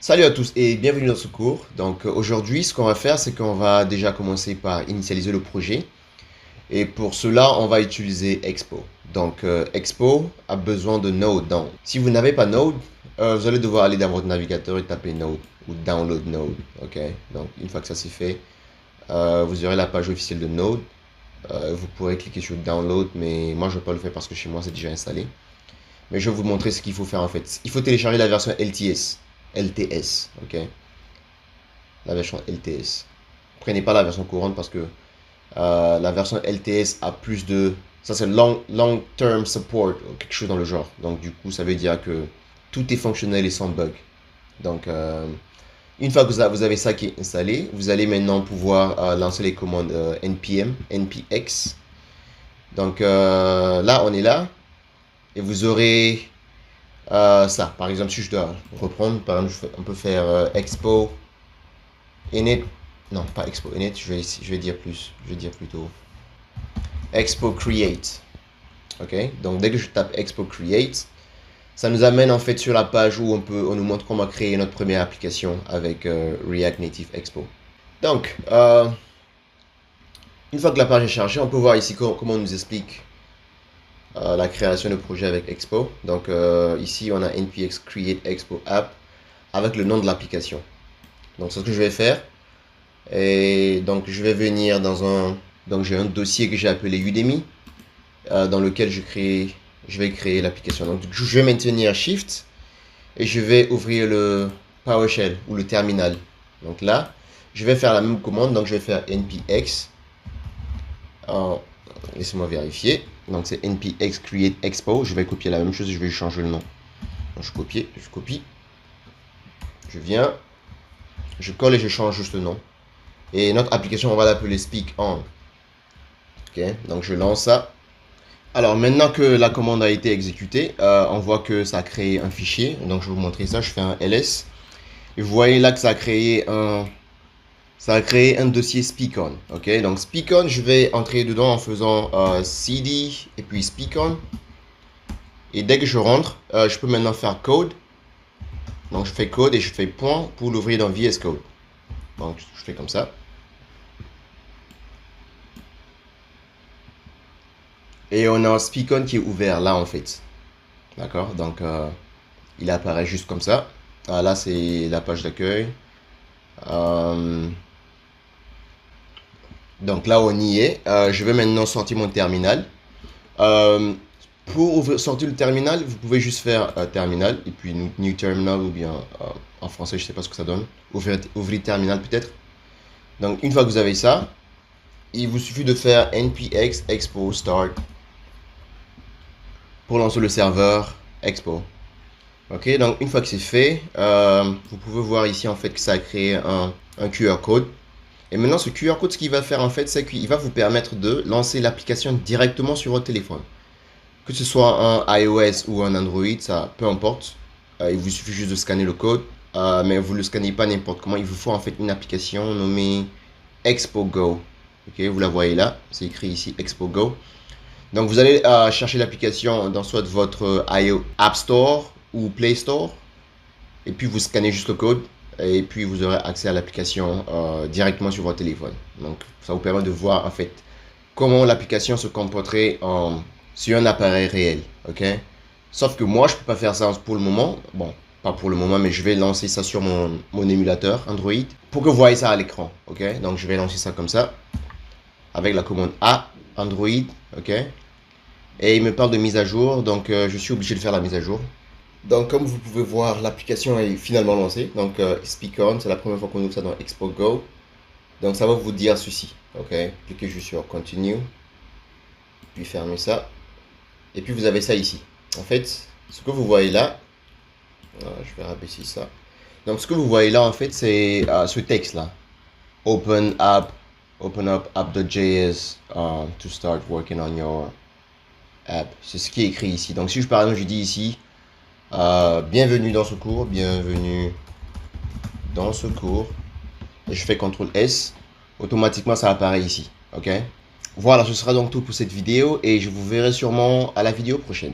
Salut à tous et bienvenue dans ce cours. Donc aujourd'hui, ce qu'on va faire, c'est qu'on va déjà commencer par initialiser le projet. Et pour cela, on va utiliser Expo. Donc Expo a besoin de Node. Donc si vous n'avez pas Node, vous allez devoir aller dans votre navigateur et taper Node ou Download Node. Ok. Donc une fois que ça c'est fait, vous aurez la page officielle de Node. Vous pourrez cliquer sur Download, mais moi je ne vais pas le faire parce que chez moi c'est déjà installé. Mais je vais vous montrer ce qu'il faut faire en fait. Il faut télécharger la version LTS, ok? La version LTS. Prenez pas la version courante parce que la version LTS a plus de... Ça c'est long term support, ou quelque chose dans le genre. Donc du coup, ça veut dire que tout est fonctionnel et sans bug. Donc une fois que vous avez ça qui est installé, vous allez maintenant pouvoir lancer les commandes npm, npx. Donc là, on est là. Et vous aurez ça. Par exemple, si je dois reprendre, par exemple, on peut faire expo init. Non, pas expo init, je vais dire plus. Je vais dire plutôt expo create. Ok, donc dès que je tape expo create, ça nous amène en fait sur la page où on nous montre comment créer notre première application avec React Native Expo. Donc, une fois que la page est chargée, on peut voir ici comment on nous explique la création de projet avec Expo. Donc ici, on a npx create expo app avec le nom de l'application. Donc c'est ce que je vais faire. Et donc je vais venir dans un... Donc j'ai un dossier que j'ai appelé Udemy dans lequel je vais créer l'application. Donc je vais maintenir Shift et je vais ouvrir le PowerShell ou le terminal. Donc là, je vais faire la même commande. Donc je vais faire npx. Laissez-moi vérifier. Donc c'est npx create expo. Je vais copier la même chose et je vais changer le nom. Donc je copie. Je viens. Je colle et je change juste le nom. Et notre application, on va l'appeler Speak On. Ok, donc je lance ça. Alors maintenant que la commande a été exécutée, on voit que ça a créé un fichier. Donc je vais vous montrer ça. Je fais un ls. Et vous voyez là que ça a créé un dossier SpeakOn. Ok, donc SpeakOn, je vais entrer dedans en faisant cd et puis SpeakOn. Et dès que je rentre, je peux maintenant faire code. Donc je fais code et je fais point pour l'ouvrir dans VS Code. Donc je fais comme ça. Et on a un SpeakOn qui est ouvert là en fait. D'accord, donc il apparaît juste comme ça. Là c'est la page d'accueil. Donc là on y est. Je vais maintenant sortir mon terminal. Pour sortir le terminal, vous pouvez juste faire terminal et puis new terminal ou bien en français je sais pas ce que ça donne. Ouvrir terminal peut-être. Donc une fois que vous avez ça, il vous suffit de faire npx expo start pour lancer le serveur expo. Ok, donc une fois que c'est fait, vous pouvez voir ici en fait que ça a créé un QR code. Et maintenant ce QR code, ce qu'il va faire en fait, c'est qu'il va vous permettre de lancer l'application directement sur votre téléphone. Que ce soit un iOS ou un Android, ça peu importe. Il vous suffit juste de scanner le code, mais vous ne le scannez pas n'importe comment. Il vous faut en fait une application nommée Expo Go. Ok, vous la voyez là, c'est écrit ici Expo Go. Donc vous allez chercher l'application dans soit votre iOS App Store ou Play Store. Et puis vous scannez juste le code. Et puis vous aurez accès à l'application directement sur votre téléphone. Donc ça vous permet de voir en fait comment l'application se comporterait sur un appareil réel. Ok. Sauf que moi je peux pas faire ça pour le moment. Bon, pas pour le moment, mais je vais lancer ça sur mon émulateur Android pour que vous voyez ça à l'écran. Ok. Donc je vais lancer ça comme ça avec la commande A Android. Ok. Et il me parle de mise à jour, donc je suis obligé de faire la mise à jour. Donc comme vous pouvez voir, l'application est finalement lancée. Donc SpeakOn, c'est la première fois qu'on ouvre ça dans Expo Go. Donc ça va vous dire ceci. Ok, cliquez juste sur Continue, puis fermez ça. Et puis vous avez ça ici. En fait, ce que vous voyez là, je vais rabaisser ça. Donc ce que vous voyez là, en fait, c'est ce texte là. Open up app.js to start working on your app. C'est ce qui est écrit ici. Donc si par exemple je dis ici bienvenue dans ce cours, bienvenue dans ce cours, et je fais CTRL S, automatiquement ça apparaît ici. Ok, voilà, ce sera donc tout pour cette vidéo et je vous verrai sûrement à la vidéo prochaine.